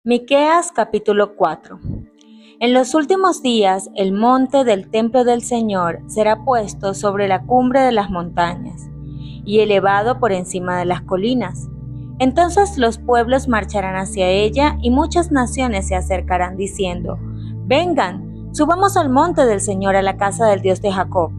Miqueas capítulo 4. En los últimos días el monte del templo del Señor será puesto sobre la cumbre de las montañas y elevado por encima de las colinas. Entonces los pueblos marcharán hacia ella y muchas naciones se acercarán diciendo: Vengan, subamos al monte del Señor, a la casa del Dios de Jacob.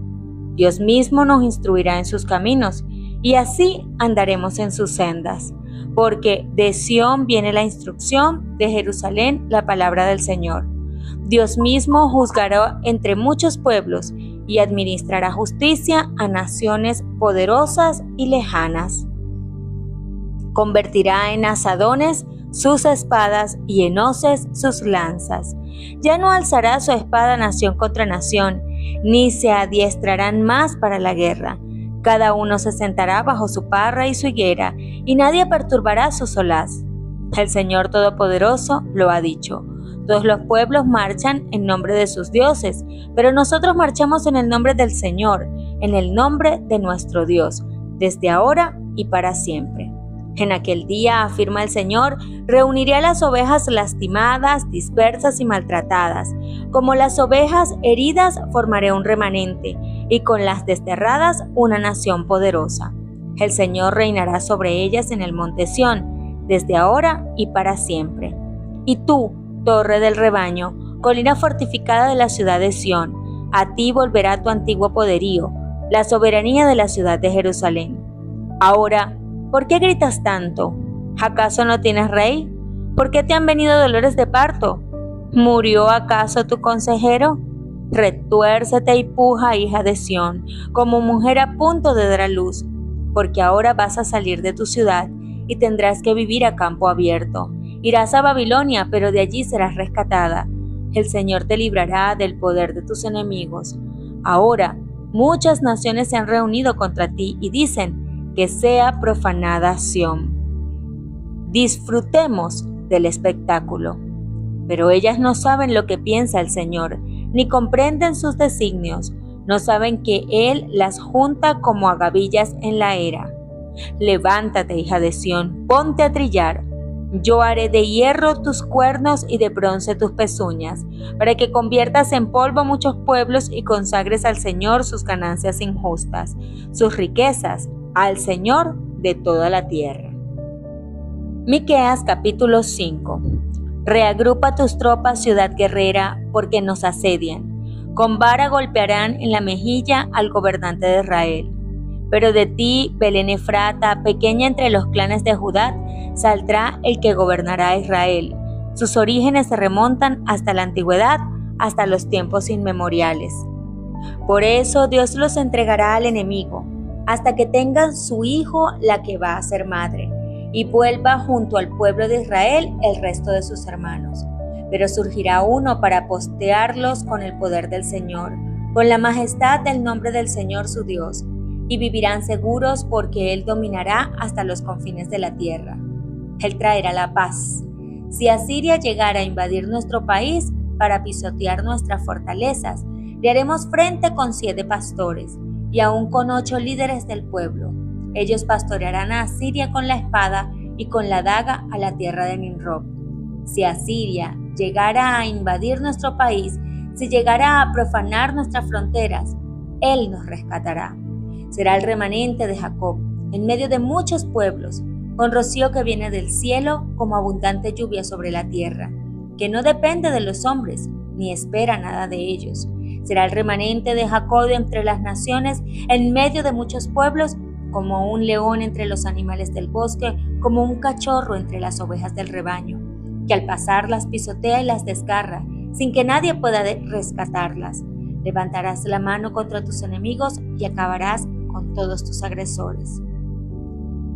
Dios mismo nos instruirá en sus caminos y así andaremos en sus sendas. Porque de Sión viene la instrucción, de Jerusalén la palabra del Señor. Dios mismo juzgará entre muchos pueblos y administrará justicia a naciones poderosas y lejanas. Convertirá en asadones sus espadas y en hoces sus lanzas. Ya no alzará su espada nación contra nación, ni se adiestrarán más para la guerra. Cada uno se sentará bajo su parra y su higuera, y nadie perturbará su solaz. El Señor Todopoderoso lo ha dicho. Todos los pueblos marchan en nombre de sus dioses, pero nosotros marchamos en el nombre del Señor, en el nombre de nuestro Dios, desde ahora y para siempre. En aquel día, afirma el Señor, reuniré a las ovejas lastimadas, dispersas y maltratadas. Como las ovejas heridas formaré un remanente, y con las desterradas una nación poderosa. El Señor reinará sobre ellas en el monte Sión, desde ahora y para siempre. Y tú, torre del rebaño, colina fortificada de la ciudad de Sión, a ti volverá tu antiguo poderío, la soberanía de la ciudad de Jerusalén. Ahora, ¿por qué gritas tanto? ¿Acaso no tienes rey? ¿Por qué te han venido dolores de parto? ¿Murió acaso tu consejero? Retuércete y puja, hija de Sión, como mujer a punto de dar a luz, porque ahora vas a salir de tu ciudad y tendrás que vivir a campo abierto. Irás a Babilonia, pero de allí serás rescatada. El Señor te librará del poder de tus enemigos. Ahora, muchas naciones se han reunido contra ti y dicen: que sea profanada Sión. Disfrutemos del espectáculo. Pero ellas no saben lo que piensa el Señor, ni comprenden sus designios. No saben que Él las junta como a gavillas en la era. Levántate, hija de Sión, ponte a trillar. Yo haré de hierro tus cuernos y de bronce tus pezuñas, para que conviertas en polvo muchos pueblos y consagres al Señor sus ganancias injustas, sus riquezas al Señor de toda la tierra. Miqueas capítulo 5. Reagrupa tus tropas, ciudad guerrera, porque nos asedian. Con vara golpearán en la mejilla al gobernante de Israel. Pero de ti, Belén Efrata, pequeña entre los clanes de Judá, saldrá el que gobernará a Israel. Sus orígenes se remontan hasta la antigüedad, hasta los tiempos inmemoriales. Por eso Dios los entregará al enemigo, hasta que tengan su hijo la que va a ser madre, y vuelva junto al pueblo de Israel el resto de sus hermanos. Pero surgirá uno para postearlos con el poder del Señor, con la majestad del nombre del Señor su Dios, y vivirán seguros porque Él dominará hasta los confines de la tierra. Él traerá la paz. Si Asiria llegara a invadir nuestro país para pisotear nuestras fortalezas, le haremos frente con 7 pastores y aún con 8 líderes del pueblo. Ellos pastorearán a Asiria con la espada y con la daga a la tierra de Nimrod. Si Asiria llegara a invadir nuestro país, si llegara a profanar nuestras fronteras, Él nos rescatará. Será el remanente de Jacob, en medio de muchos pueblos, con rocío que viene del cielo como abundante lluvia sobre la tierra, que no depende de los hombres, ni espera nada de ellos. Será el remanente de Jacob entre las naciones, en medio de muchos pueblos, como un león entre los animales del bosque, como un cachorro entre las ovejas del rebaño, que al pasar las pisotea y las desgarra, sin que nadie pueda rescatarlas. Levantarás la mano contra tus enemigos y acabarás con todos tus agresores.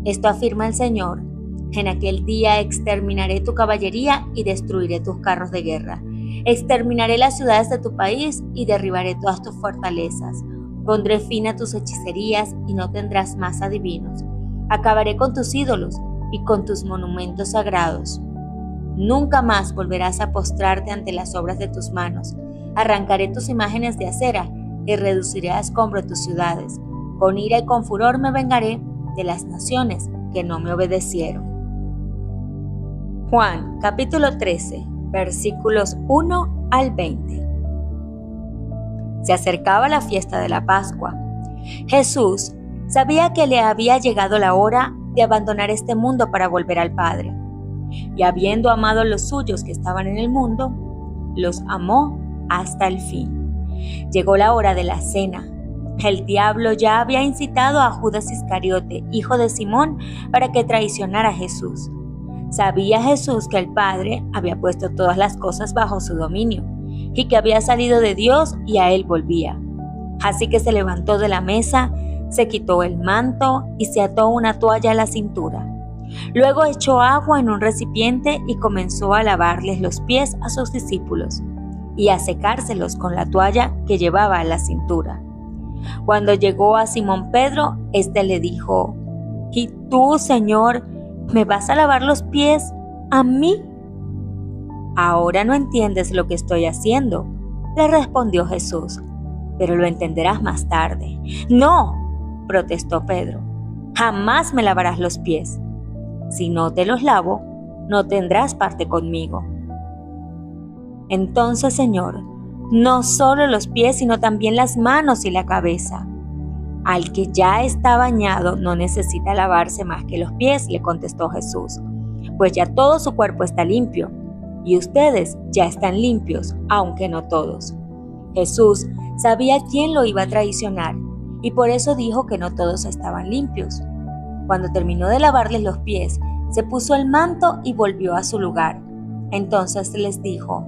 Esto afirma el Señor: en aquel día exterminaré tu caballería y destruiré tus carros de guerra. Exterminaré las ciudades de tu país y derribaré todas tus fortalezas. Pondré fin a tus hechicerías y no tendrás más adivinos. Acabaré con tus ídolos y con tus monumentos sagrados. Nunca más volverás a postrarte ante las obras de tus manos. Arrancaré tus imágenes de acera y reduciré a escombro tus ciudades. Con ira y con furor me vengaré de las naciones que no me obedecieron. Juan capítulo 13, versículos 1 al 20. Se acercaba la fiesta de la Pascua. Jesús sabía que le había llegado la hora de abandonar este mundo para volver al Padre. Y habiendo amado a los suyos que estaban en el mundo, los amó hasta el fin. Llegó la hora de la cena. El diablo ya había incitado a Judas Iscariote, hijo de Simón, para que traicionara a Jesús. Sabía Jesús que el Padre había puesto todas las cosas bajo su dominio y que había salido de Dios y a él volvía. Así que se levantó de la mesa, se quitó el manto y se ató una toalla a la cintura. Luego echó agua en un recipiente y comenzó a lavarles los pies a sus discípulos y a secárselos con la toalla que llevaba a la cintura. Cuando llegó a Simón Pedro, éste le dijo: ¿Y tú, Señor, me vas a lavar los pies a mí? Ahora no entiendes lo que estoy haciendo, le respondió Jesús, pero lo entenderás más tarde. No, protestó Pedro, jamás me lavarás los pies. Si no te los lavo, no tendrás parte conmigo. Entonces, Señor, no solo los pies, sino también las manos y la cabeza. Al que ya está bañado no necesita lavarse más que los pies, le contestó Jesús, pues ya todo su cuerpo está limpio, y ustedes ya están limpios, aunque no todos. Jesús sabía quién lo iba a traicionar, y por eso dijo que no todos estaban limpios. Cuando terminó de lavarles los pies, se puso el manto y volvió a su lugar. Entonces les dijo: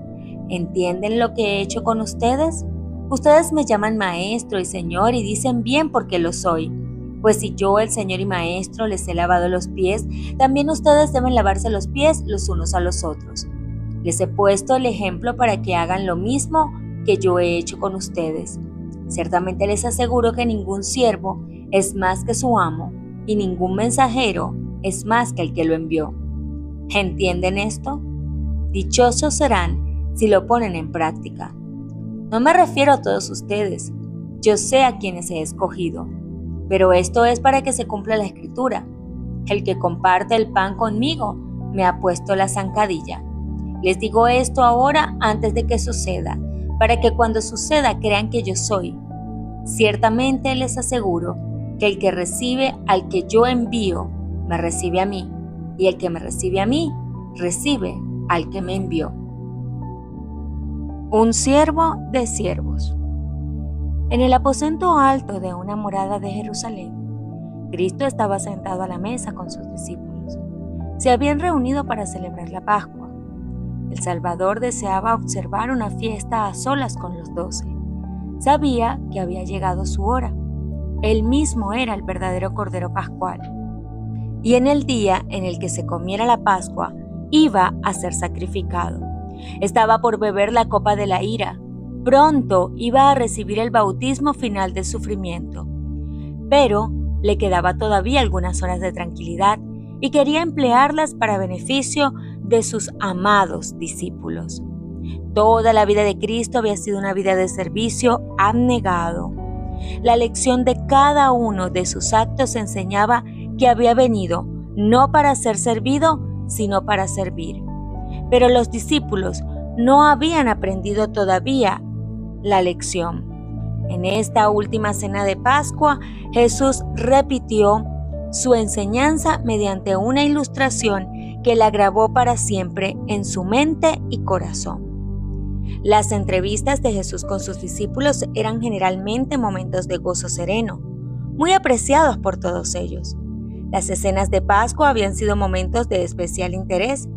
¿entienden lo que he hecho con ustedes? Ustedes me llaman maestro y señor y dicen bien porque lo soy. Pues si yo, el señor y maestro, les he lavado los pies, también ustedes deben lavarse los pies los unos a los otros. Les he puesto el ejemplo para que hagan lo mismo que yo he hecho con ustedes. Ciertamente les aseguro que ningún siervo es más que su amo, y ningún mensajero es más que el que lo envió. ¿Entienden esto? Dichosos serán si lo ponen en práctica. No me refiero a todos ustedes, yo sé a quienes he escogido, pero esto es para que se cumpla la Escritura. El que comparte el pan conmigo me ha puesto la zancadilla. Les digo esto ahora antes de que suceda, para que cuando suceda crean que yo soy. Ciertamente les aseguro que el que recibe al que yo envío, me recibe a mí, y el que me recibe a mí, recibe al que me envió. Un siervo de siervos. En el aposento alto de una morada de Jerusalén, Cristo estaba sentado a la mesa con sus discípulos. Se habían reunido para celebrar la Pascua. El Salvador deseaba observar una fiesta a solas con los 12. Sabía que había llegado su hora. Él mismo era el verdadero Cordero Pascual. Y en el día en el que se comiera la Pascua, iba a ser sacrificado. Estaba por beber la copa de la ira. Pronto iba a recibir el bautismo final del sufrimiento. Pero le quedaba todavía algunas horas de tranquilidad y quería emplearlas para beneficio de sus amados discípulos. Toda la vida de Cristo había sido una vida de servicio abnegado. La lección de cada uno de sus actos enseñaba que había venido no para ser servido, sino para servir. Pero los discípulos no habían aprendido todavía la lección. En esta última cena de Pascua, Jesús repitió su enseñanza mediante una ilustración que la grabó para siempre en su mente y corazón. Las entrevistas de Jesús con sus discípulos eran generalmente momentos de gozo sereno, muy apreciados por todos ellos. Las escenas de Pascua habían sido momentos de especial interés,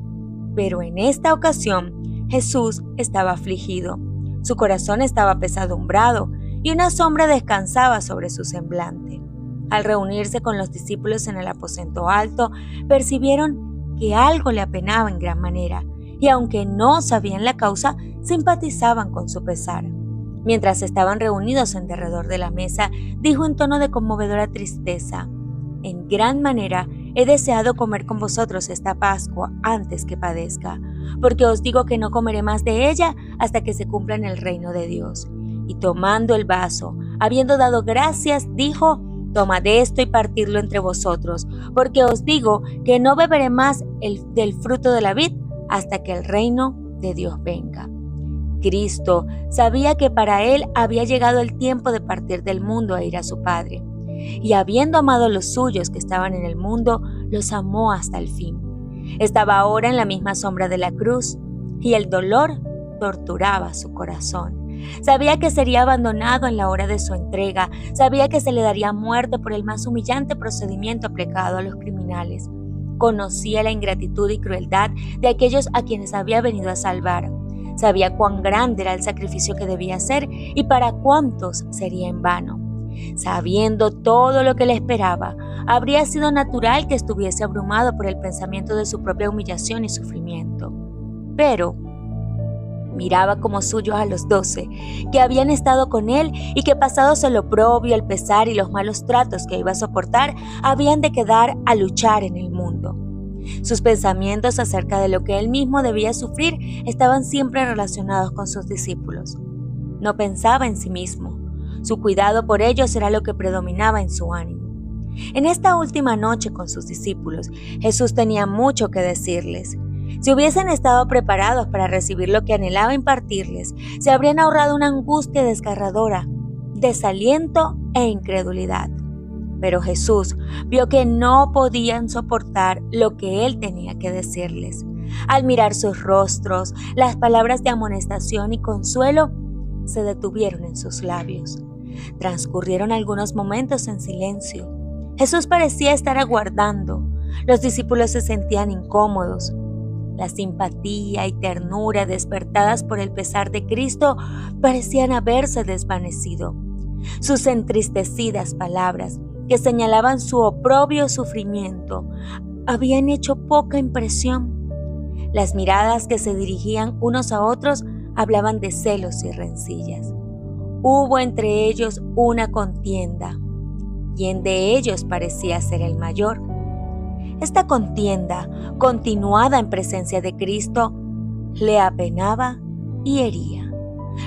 pero en esta ocasión Jesús estaba afligido, su corazón estaba apesadumbrado y una sombra descansaba sobre su semblante. Al reunirse con los discípulos en el aposento alto, percibieron que algo le apenaba en gran manera, y aunque no sabían la causa, simpatizaban con su pesar. Mientras estaban reunidos en derredor de la mesa, dijo en tono de conmovedora tristeza: «En gran manera he deseado comer con vosotros esta Pascua antes que padezca, porque os digo que no comeré más de ella hasta que se cumpla en el reino de Dios». Y tomando el vaso, habiendo dado gracias, dijo: tomad esto y partidlo entre vosotros, porque os digo que no beberé más del fruto de la vid hasta que el reino de Dios venga. Cristo sabía que para él había llegado el tiempo de partir del mundo e ir a su Padre. Y habiendo amado a los suyos que estaban en el mundo, los amó hasta el fin. Estaba ahora en la misma sombra de la cruz, y el dolor torturaba su corazón. Sabía que sería abandonado en la hora de su entrega, sabía que se le daría muerte por el más humillante procedimiento aplicado a los criminales. Conocía la ingratitud y crueldad de aquellos a quienes había venido a salvar. Sabía cuán grande era el sacrificio que debía hacer y para cuántos sería en vano. Sabiendo todo lo que le esperaba, habría sido natural que estuviese abrumado por el pensamiento de su propia humillación y sufrimiento. Pero miraba como suyos a los 12, que habían estado con él y que pasados el oprobio, el pesar y los malos tratos que iba a soportar, habían de quedar a luchar en el mundo. Sus pensamientos acerca de lo que él mismo debía sufrir estaban siempre relacionados con sus discípulos. No pensaba en sí mismo. Su cuidado por ellos era lo que predominaba en su ánimo. En esta última noche con sus discípulos, Jesús tenía mucho que decirles. Si hubiesen estado preparados para recibir lo que anhelaba impartirles, se habrían ahorrado una angustia desgarradora, desaliento e incredulidad. Pero Jesús vio que no podían soportar lo que él tenía que decirles. Al mirar sus rostros, las palabras de amonestación y consuelo se detuvieron en sus labios. Transcurrieron algunos momentos en silencio. Jesús parecía estar aguardando. Los discípulos se sentían incómodos. La simpatía y ternura despertadas por el pesar de Cristo parecían haberse desvanecido. Sus entristecidas palabras, que señalaban su oprobio sufrimiento, habían hecho poca impresión. Las miradas que se dirigían unos a otros hablaban de celos y rencillas. Hubo entre ellos una contienda. ¿Quién de ellos parecía ser el mayor? Esta contienda, continuada en presencia de Cristo, le apenaba y hería.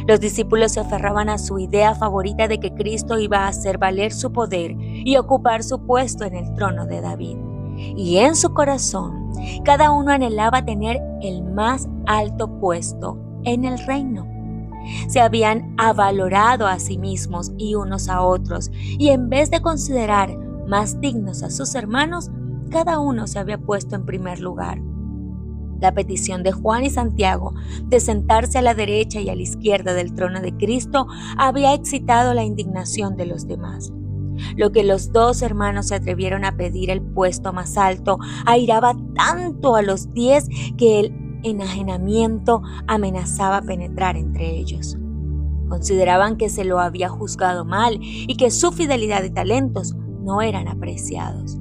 Los discípulos se aferraban a su idea favorita de que Cristo iba a hacer valer su poder y ocupar su puesto en el trono de David. Y en su corazón, cada uno anhelaba tener el más alto puesto en el reino. Se habían avalorado a sí mismos y unos a otros, y en vez de considerar más dignos a sus hermanos, cada uno se había puesto en primer lugar. La petición de Juan y Santiago de sentarse a la derecha y a la izquierda del trono de Cristo había excitado la indignación de los demás. Lo que los dos hermanos se atrevieron a pedir, el puesto más alto, airaba tanto a los 10 que el enajenamiento amenazaba penetrar entre ellos. Consideraban que se lo había juzgado mal y que su fidelidad y talentos no eran apreciados.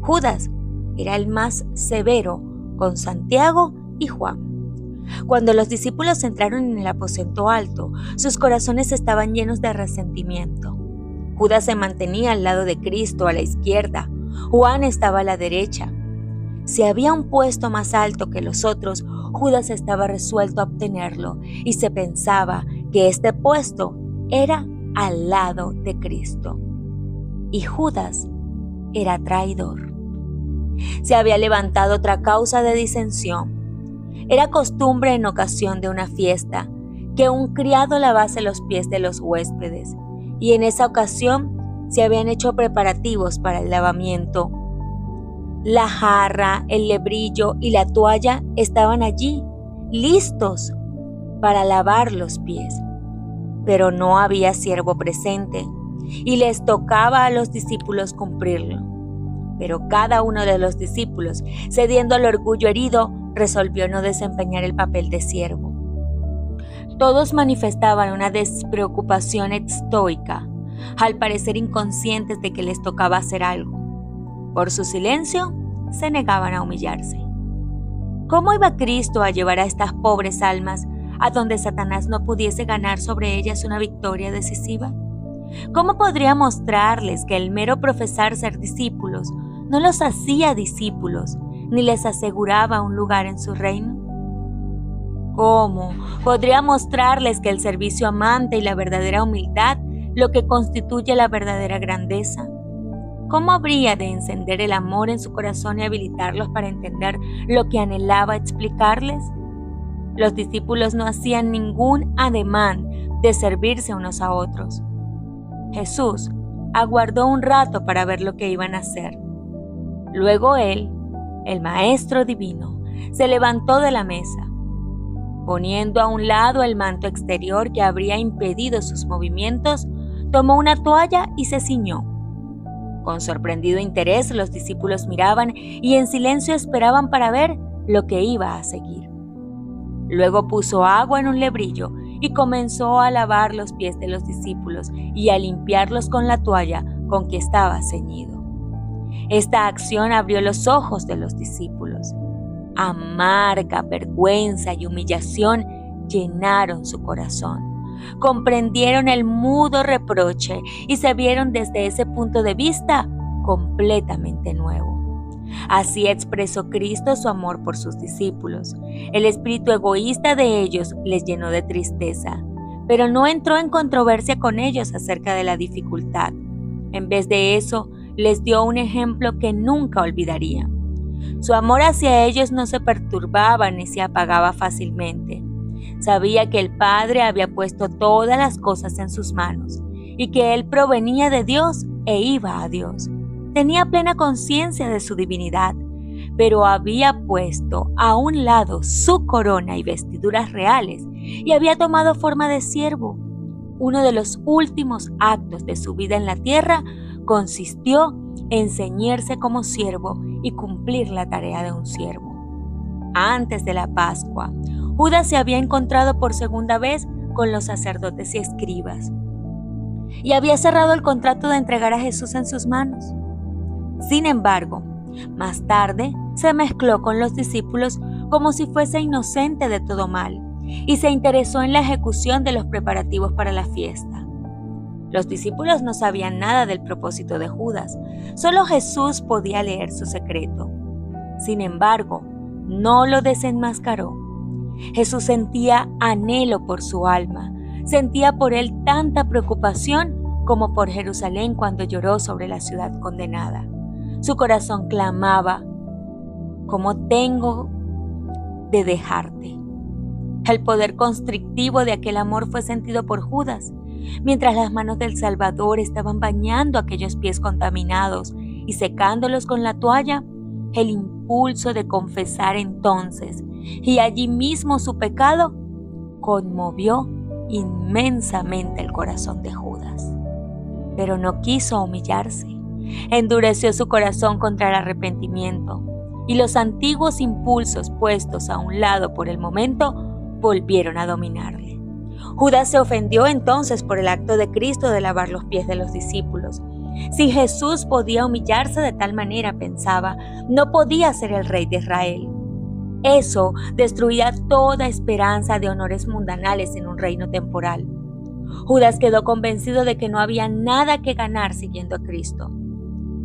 Judas era el más severo con Santiago y Juan. Cuando los discípulos entraron en el aposento alto, sus corazones estaban llenos de resentimiento. Judas se mantenía al lado de Cristo a la izquierda, Juan estaba a la derecha. Si había un puesto más alto que los otros, Judas estaba resuelto a obtenerlo y se pensaba que este puesto era al lado de Cristo. Y Judas era traidor. Se había levantado otra causa de disensión. Era costumbre en ocasión de una fiesta que un criado lavase los pies de los huéspedes, y en esa ocasión se habían hecho preparativos para el lavamiento. La jarra, el lebrillo y la toalla estaban allí, listos para lavar los pies. Pero no había siervo presente, y les tocaba a los discípulos cumplirlo. Pero cada uno de los discípulos, cediendo al orgullo herido, resolvió no desempeñar el papel de siervo. Todos manifestaban una despreocupación estoica, al parecer inconscientes de que les tocaba hacer algo. Por su silencio, se negaban a humillarse. ¿Cómo iba Cristo a llevar a estas pobres almas a donde Satanás no pudiese ganar sobre ellas una victoria decisiva? ¿Cómo podría mostrarles que el mero profesar ser discípulos no los hacía discípulos, ni les aseguraba un lugar en su reino? ¿Cómo podría mostrarles que el servicio amante y la verdadera humildad lo que constituye la verdadera grandeza? ¿Cómo habría de encender el amor en su corazón y habilitarlos para entender lo que anhelaba explicarles? Los discípulos no hacían ningún ademán de servirse unos a otros. Jesús aguardó un rato para ver lo que iban a hacer. Luego él, el Maestro Divino, se levantó de la mesa. Poniendo a un lado el manto exterior que habría impedido sus movimientos, tomó una toalla y se ciñó. Con sorprendido interés los discípulos miraban y en silencio esperaban para ver lo que iba a seguir. Luego puso agua en un lebrillo y comenzó a lavar los pies de los discípulos y a limpiarlos con la toalla con que estaba ceñido. Esta acción abrió los ojos de los discípulos. Amarga vergüenza y humillación llenaron su corazón. Comprendieron el mudo reproche y se vieron desde ese punto de vista completamente nuevo. Así expresó Cristo su amor por sus discípulos. El espíritu egoísta de ellos les llenó de tristeza, pero no entró en controversia con ellos acerca de la dificultad. En vez de eso, les dio un ejemplo que nunca olvidarían. Su amor hacia ellos no se perturbaba ni se apagaba fácilmente. Sabía que el Padre había puesto todas las cosas en sus manos y que Él provenía de Dios e iba a Dios. Tenía plena conciencia de su divinidad, pero había puesto a un lado su corona y vestiduras reales y había tomado forma de siervo. Uno de los últimos actos de su vida en la tierra consistió en ceñirse como siervo y cumplir la tarea de un siervo. Antes de la Pascua, Judas se había encontrado por segunda vez con los sacerdotes y escribas y había cerrado el contrato de entregar a Jesús en sus manos. Sin embargo, más tarde se mezcló con los discípulos como si fuese inocente de todo mal y se interesó en la ejecución de los preparativos para la fiesta. Los discípulos no sabían nada del propósito de Judas, solo Jesús podía leer su secreto. Sin embargo, no lo desenmascaró. Jesús sentía anhelo por su alma, sentía por él tanta preocupación como por Jerusalén cuando lloró sobre la ciudad condenada. Su corazón clamaba: ¿cómo tengo de dejarte? El poder constrictivo de aquel amor fue sentido por Judas, mientras las manos del Salvador estaban bañando aquellos pies contaminados y secándolos con la toalla. El impulso de confesar entonces, y allí mismo su pecado, conmovió inmensamente el corazón de Judas. Pero no quiso humillarse. Endureció su corazón contra el arrepentimiento, y los antiguos impulsos puestos a un lado por el momento volvieron a dominarle. Judas se ofendió entonces por el acto de Cristo de lavar los pies de los discípulos. Si Jesús podía humillarse de tal manera, pensaba, no podía ser el rey de Israel. Eso destruía toda esperanza de honores mundanales en un reino temporal. Judas quedó convencido de que no había nada que ganar siguiendo a Cristo.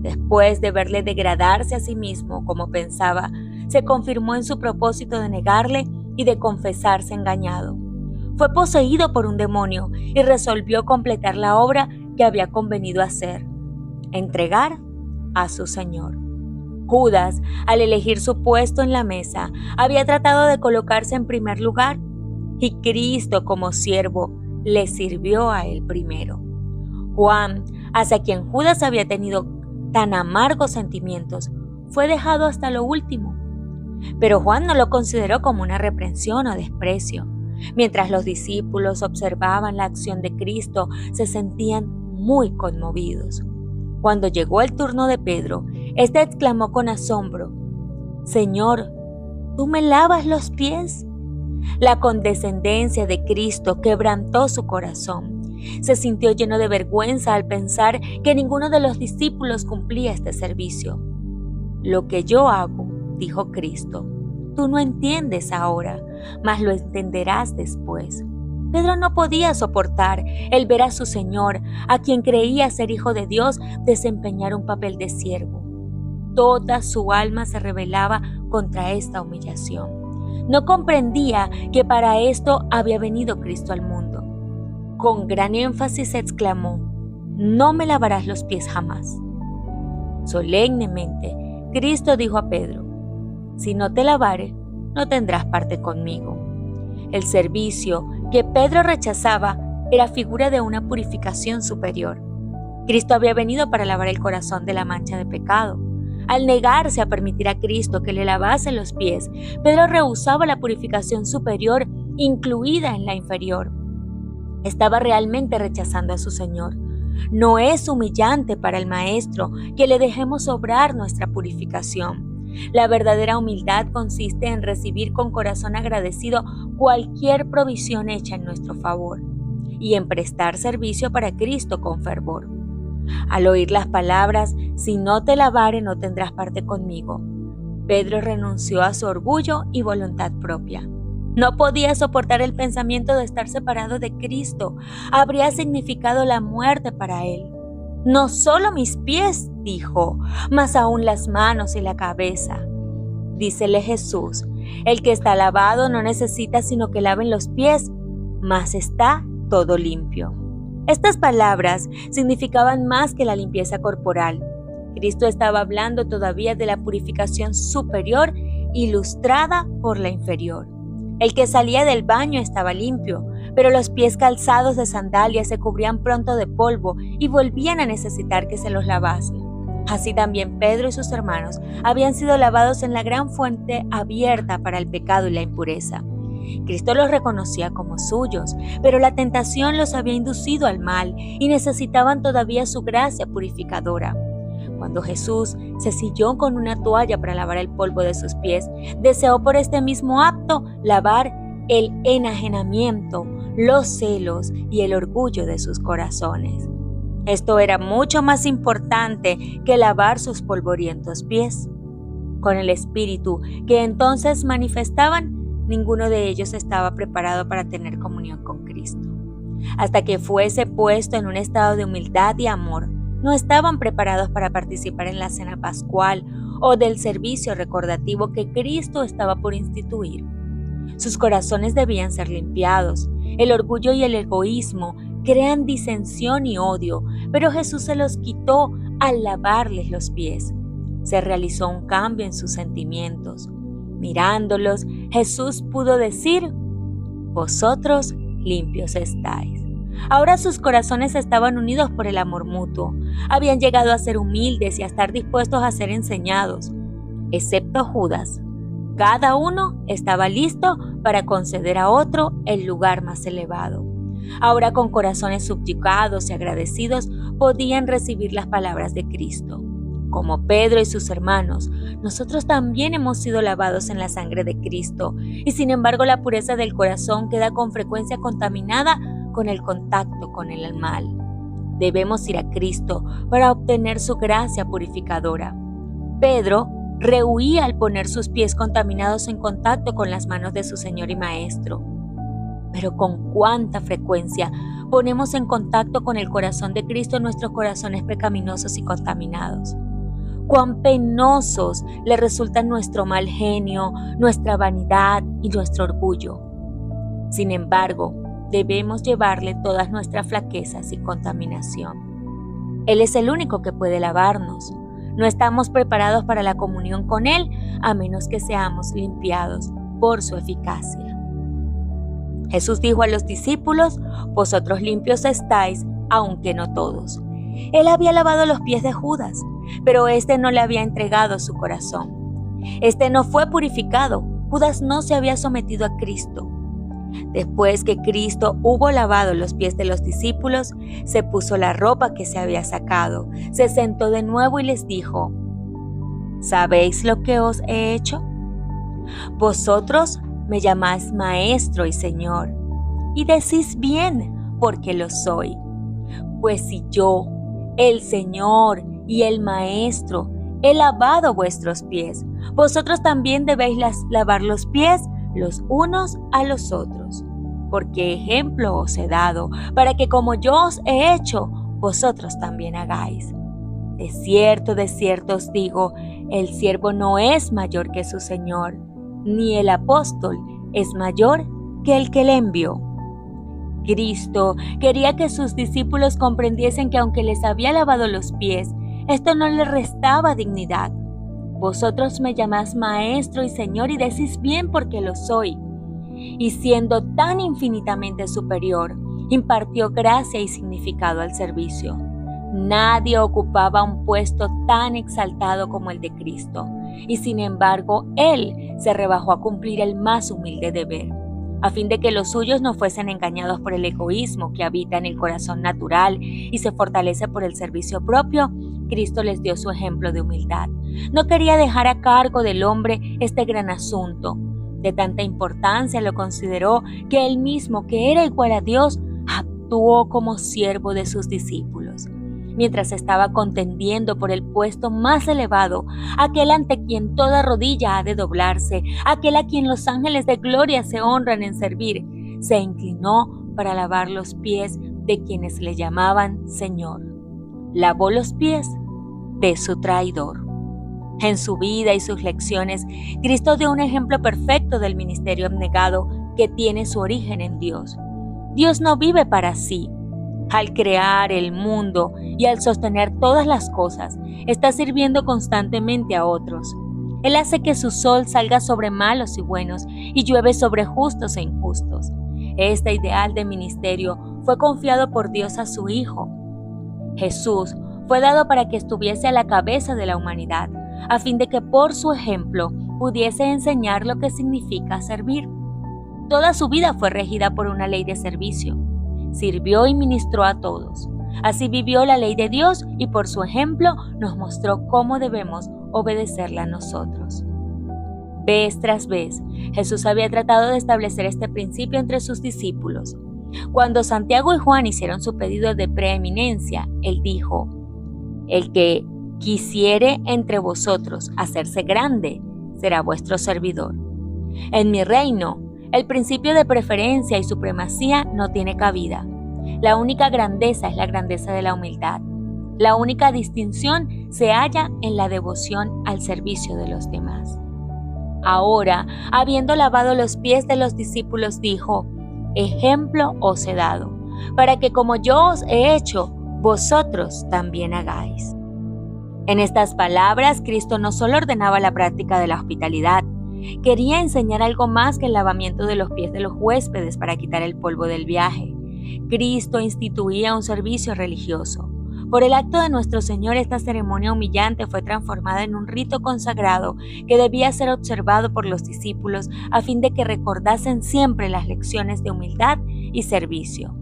Después de verle degradarse a sí mismo, como pensaba, se confirmó en su propósito de negarle y de confesarse engañado. Fue poseído por un demonio y resolvió completar la obra que había convenido hacer: entregar a su Señor. Judas, al elegir su puesto en la mesa, había tratado de colocarse en primer lugar, y Cristo como siervo le sirvió a él primero. Juan, hacia quien Judas había tenido tan amargos sentimientos, fue dejado hasta lo último. Pero Juan no lo consideró como una reprensión o desprecio. Mientras los discípulos observaban la acción de Cristo, se sentían muy conmovidos. Cuando llegó el turno de Pedro, éste exclamó con asombro: «Señor, ¿tú me lavas los pies?». La condescendencia de Cristo quebrantó su corazón. Se sintió lleno de vergüenza al pensar que ninguno de los discípulos cumplía este servicio. «Lo que yo hago», dijo Cristo, «tú no entiendes ahora, mas lo entenderás después». Pedro no podía soportar el ver a su Señor, a quien creía ser hijo de Dios, desempeñar un papel de siervo. Toda su alma se rebelaba contra esta humillación. No comprendía que para esto había venido Cristo al mundo. Con gran énfasis exclamó: «No me lavarás los pies jamás». Solemnemente, Cristo dijo a Pedro: si no te lavare, no tendrás parte conmigo. El servicio que Pedro rechazaba era figura de una purificación superior. Cristo había venido para lavar el corazón de la mancha de pecado. Al negarse a permitir a Cristo que le lavase los pies, Pedro rehusaba la purificación superior incluida en la inferior. Estaba realmente rechazando a su Señor. No es humillante para el Maestro que le dejemos obrar nuestra purificación. La verdadera humildad consiste en recibir con corazón agradecido cualquier provisión hecha en nuestro favor y en prestar servicio para Cristo con fervor. Al oír las palabras, si no te lavare no tendrás parte conmigo, Pedro renunció a su orgullo y voluntad propia. No podía soportar el pensamiento de estar separado de Cristo. Habría significado la muerte para él. No solo mis pies, dijo, mas aún las manos y la cabeza. Dícele Jesús: el que está lavado no necesita sino que laven los pies, mas está todo limpio. Estas palabras significaban más que la limpieza corporal. Cristo estaba hablando todavía de la purificación superior ilustrada por la inferior. El que salía del baño estaba limpio, pero los pies calzados de sandalias se cubrían pronto de polvo y volvían a necesitar que se los lavase. Así también Pedro y sus hermanos habían sido lavados en la gran fuente abierta para el pecado y la impureza. Cristo los reconocía como suyos, pero la tentación los había inducido al mal y necesitaban todavía su gracia purificadora. Cuando Jesús se silló con una toalla para lavar el polvo de sus pies, deseó por este mismo acto lavar el enajenamiento, los celos y el orgullo de sus corazones. Esto era mucho más importante que lavar sus polvorientos pies. Con el espíritu que entonces manifestaban, ninguno de ellos estaba preparado para tener comunión con Cristo. Hasta que fuese puesto en un estado de humildad y amor, no estaban preparados para participar en la cena pascual o del servicio recordativo que Cristo estaba por instituir. Sus corazones debían ser limpiados. El orgullo y el egoísmo crean disensión y odio, pero Jesús se los quitó al lavarles los pies. Se realizó un cambio en sus sentimientos. Mirándolos, Jesús pudo decir: vosotros limpios estáis. Ahora sus corazones estaban unidos por el amor mutuo. Habían llegado a ser humildes y a estar dispuestos a ser enseñados. Excepto Judas, cada uno estaba listo para conceder a otro el lugar más elevado. Ahora, con corazones subyugados y agradecidos, podían recibir las palabras de Cristo. Como Pedro y sus hermanos, nosotros también hemos sido lavados en la sangre de Cristo, y sin embargo la pureza del corazón queda con frecuencia contaminada con el contacto con el mal. Debemos ir a Cristo para obtener su gracia purificadora. Pedro rehuía al poner sus pies contaminados en contacto con las manos de su Señor y Maestro. Pero con cuánta frecuencia ponemos en contacto con el corazón de Cristo nuestros corazones pecaminosos y contaminados. Cuán penosos le resultan nuestro mal genio, nuestra vanidad y nuestro orgullo. Sin embargo, debemos llevarle todas nuestras flaquezas y contaminación. Él es el único que puede lavarnos. No estamos preparados para la comunión con Él a menos que seamos limpiados por su eficacia. Jesús dijo a los discípulos: vosotros limpios estáis, aunque no todos. Él había lavado los pies de Judas, pero éste no le había entregado su corazón. Este no fue purificado. Judas no se había sometido a Cristo. Después que Cristo hubo lavado los pies de los discípulos, se puso la ropa que se había sacado, se sentó de nuevo y les dijo: ¿sabéis lo que os he hecho? Vosotros me llamáis Maestro y Señor, y decís bien, porque lo soy. Pues si yo, el Señor y el Maestro, he lavado vuestros pies, vosotros también debéis lavar los pies los unos a los otros, porque ejemplo os he dado, para que como yo os he hecho, vosotros también hagáis. De cierto os digo, el siervo no es mayor que su Señor, ni el apóstol es mayor que el que le envió. Cristo quería que sus discípulos comprendiesen que aunque les había lavado los pies, esto no le restaba dignidad. Vosotros me llamás Maestro y Señor y decís bien porque lo soy. Y siendo tan infinitamente superior, impartió gracia y significado al servicio. Nadie ocupaba un puesto tan exaltado como el de Cristo, y sin embargo, Él se rebajó a cumplir el más humilde deber, a fin de que los suyos no fuesen engañados por el egoísmo que habita en el corazón natural y se fortalece por el servicio propio. Cristo les dio su ejemplo de humildad. No quería dejar a cargo del hombre este gran asunto. De tanta importancia lo consideró que Él mismo, que era igual a Dios, actuó como siervo de sus discípulos. Mientras estaba contendiendo por el puesto más elevado, aquel ante quien toda rodilla ha de doblarse, aquel a quien los ángeles de gloria se honran en servir, se inclinó para lavar los pies de quienes le llamaban Señor. Lavó los pies de su traidor. En su vida y sus lecciones, Cristo dio un ejemplo perfecto del ministerio abnegado que tiene su origen en Dios. Dios no vive para sí. Al crear el mundo y al sostener todas las cosas, está sirviendo constantemente a otros. Él hace que su sol salga sobre malos y buenos y llueve sobre justos e injustos. Este ideal de ministerio fue confiado por Dios a su Hijo. Jesús fue dado para que estuviese a la cabeza de la humanidad, a fin de que por su ejemplo pudiese enseñar lo que significa servir. Toda su vida fue regida por una ley de servicio. Sirvió y ministró a todos. Así vivió la ley de Dios y por su ejemplo nos mostró cómo debemos obedecerla nosotros. Vez tras vez, Jesús había tratado de establecer este principio entre sus discípulos. Cuando Santiago y Juan hicieron su pedido de preeminencia, Él dijo: el que quisiere entre vosotros hacerse grande, será vuestro servidor. En mi reino, el principio de preferencia y supremacía no tiene cabida. La única grandeza es la grandeza de la humildad. La única distinción se halla en la devoción al servicio de los demás. Ahora, habiendo lavado los pies de los discípulos, dijo: ejemplo os he dado, para que como yo os he hecho, vosotros también hagáis. En estas palabras, Cristo no solo ordenaba la práctica de la hospitalidad, quería enseñar algo más que el lavamiento de los pies de los huéspedes para quitar el polvo del viaje. Cristo instituía un servicio religioso. Por el acto de nuestro Señor, esta ceremonia humillante fue transformada en un rito consagrado que debía ser observado por los discípulos a fin de que recordasen siempre las lecciones de humildad y servicio.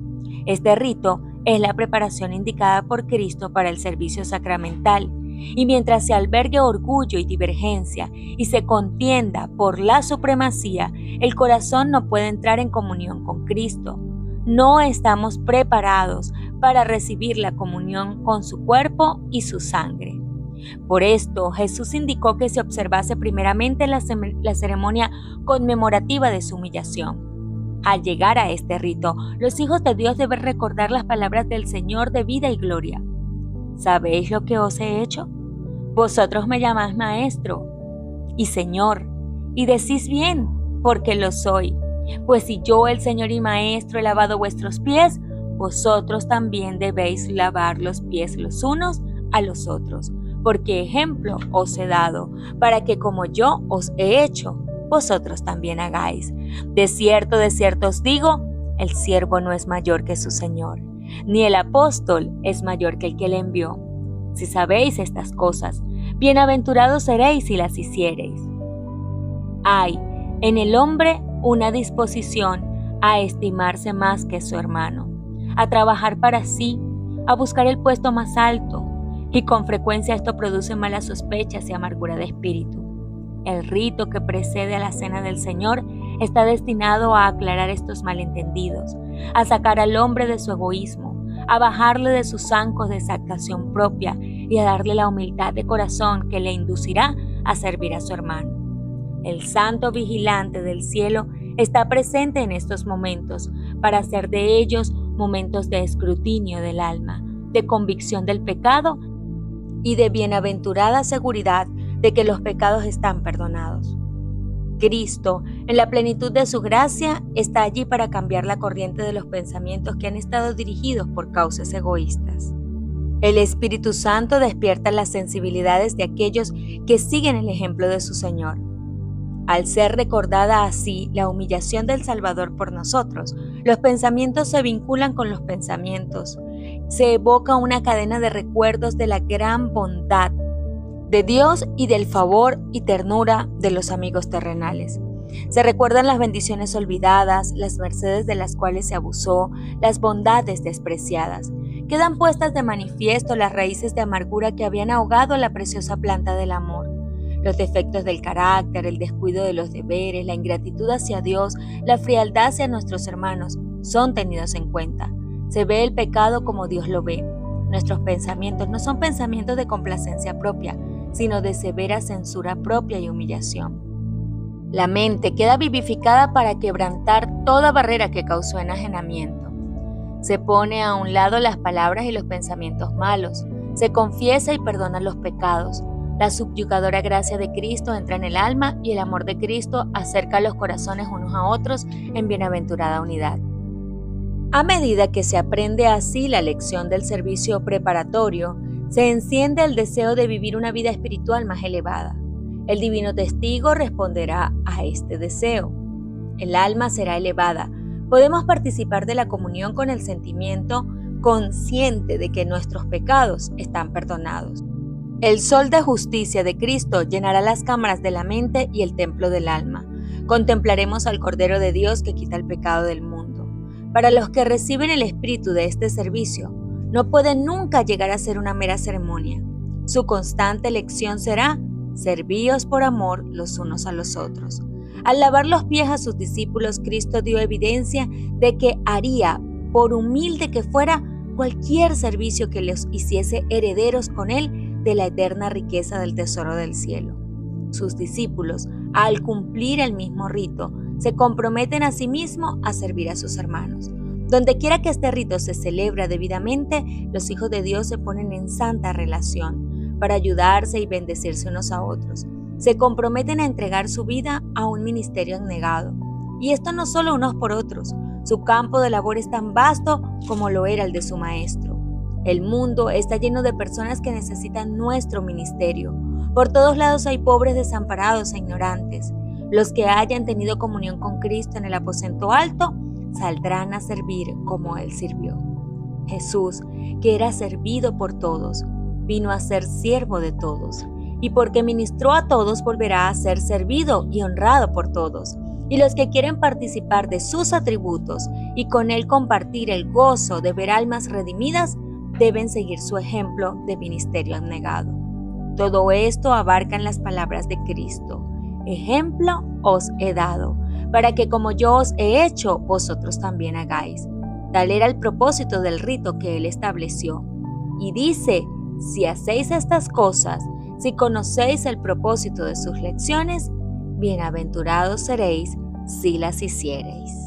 Este rito es la preparación indicada por Cristo para el servicio sacramental. Y mientras se albergue orgullo y divergencia y se contienda por la supremacía, el corazón no puede entrar en comunión con Cristo. No estamos preparados para recibir la comunión con su cuerpo y su sangre. Por esto, Jesús indicó que se observase primeramente la ceremonia conmemorativa de su humillación. Al llegar a este rito, los hijos de Dios deben recordar las palabras del Señor de vida y gloria. ¿Sabéis lo que os he hecho? Vosotros me llamáis Maestro y Señor, y decís bien, porque lo soy. Pues si yo, el Señor y Maestro, he lavado vuestros pies, vosotros también debéis lavar los pies los unos a los otros, porque ejemplo os he dado, para que como yo os he hecho, vosotros también hagáis. De cierto os digo, el siervo no es mayor que su Señor, ni el apóstol es mayor que el que le envió. Si sabéis estas cosas, bienaventurados seréis si las hiciereis. Hay en el hombre una disposición a estimarse más que su hermano, a trabajar para sí, a buscar el puesto más alto, y con frecuencia esto produce malas sospechas y amargura de espíritu. El rito que precede a la cena del Señor está destinado a aclarar estos malentendidos, a sacar al hombre de su egoísmo, a bajarle de sus zancos de exaltación propia y a darle la humildad de corazón que le inducirá a servir a su hermano. El santo vigilante del cielo está presente en estos momentos para hacer de ellos momentos de escrutinio del alma, de convicción del pecado y de bienaventurada seguridad de que los pecados están perdonados. Cristo, en la plenitud de su gracia, está allí para cambiar la corriente de los pensamientos que han estado dirigidos por causas egoístas. El Espíritu Santo despierta las sensibilidades de aquellos que siguen el ejemplo de su Señor. Al ser recordada así la humillación del Salvador por nosotros, los pensamientos se vinculan con los pensamientos. Se evoca una cadena de recuerdos de la gran bondad de Dios y del favor y ternura de los amigos terrenales. Se recuerdan las bendiciones olvidadas, las mercedes de las cuales se abusó, las bondades despreciadas. Quedan puestas de manifiesto las raíces de amargura que habían ahogado la preciosa planta del amor. Los defectos del carácter, el descuido de los deberes, la ingratitud hacia Dios, la frialdad hacia nuestros hermanos son tenidos en cuenta. Se ve el pecado como Dios lo ve. Nuestros pensamientos no son pensamientos de complacencia propia, sino de severa censura propia y humillación. La mente queda vivificada para quebrantar toda barrera que causó enajenamiento. Se pone a un lado las palabras y los pensamientos malos. Se confiesa y perdona los pecados. La subyugadora gracia de Cristo entra en el alma y el amor de Cristo acerca los corazones unos a otros en bienaventurada unidad. A medida que se aprende así la lección del servicio preparatorio, se enciende el deseo de vivir una vida espiritual más elevada. El divino testigo responderá a este deseo. El alma será elevada. Podemos participar de la comunión con el sentimiento consciente de que nuestros pecados están perdonados. El sol de justicia de Cristo llenará las cámaras de la mente y el templo del alma. Contemplaremos al Cordero de Dios que quita el pecado del mundo. Para los que reciben el espíritu de este servicio, no puede nunca llegar a ser una mera ceremonia. Su constante lección será: servíos por amor los unos a los otros. Al lavar los pies a sus discípulos, Cristo dio evidencia de que haría, por humilde que fuera, cualquier servicio que los hiciese herederos con él de la eterna riqueza del tesoro del cielo. Sus discípulos, al cumplir el mismo rito, se comprometen a sí mismos a servir a sus hermanos. Donde quiera que este rito se celebra debidamente, los hijos de Dios se ponen en santa relación para ayudarse y bendecirse unos a otros. Se comprometen a entregar su vida a un ministerio abnegado. Y esto no solo unos por otros. Su campo de labor es tan vasto como lo era el de su maestro. El mundo está lleno de personas que necesitan nuestro ministerio. Por todos lados hay pobres desamparados e ignorantes. Los que hayan tenido comunión con Cristo en el aposento alto saldrán a servir como Él sirvió. Jesús, que era servido por todos, vino a ser siervo de todos. Y porque ministró a todos, volverá a ser servido y honrado por todos. Y los que quieren participar de sus atributos y con Él compartir el gozo de ver almas redimidas, deben seguir su ejemplo de ministerio abnegado. Todo esto abarca en las palabras de Cristo: ejemplo os he dado, para que como yo os he hecho, vosotros también hagáis. Tal era el propósito del rito que Él estableció. Y dice: si hacéis estas cosas, si conocéis el propósito de sus lecciones, bienaventurados seréis si las hiciereis.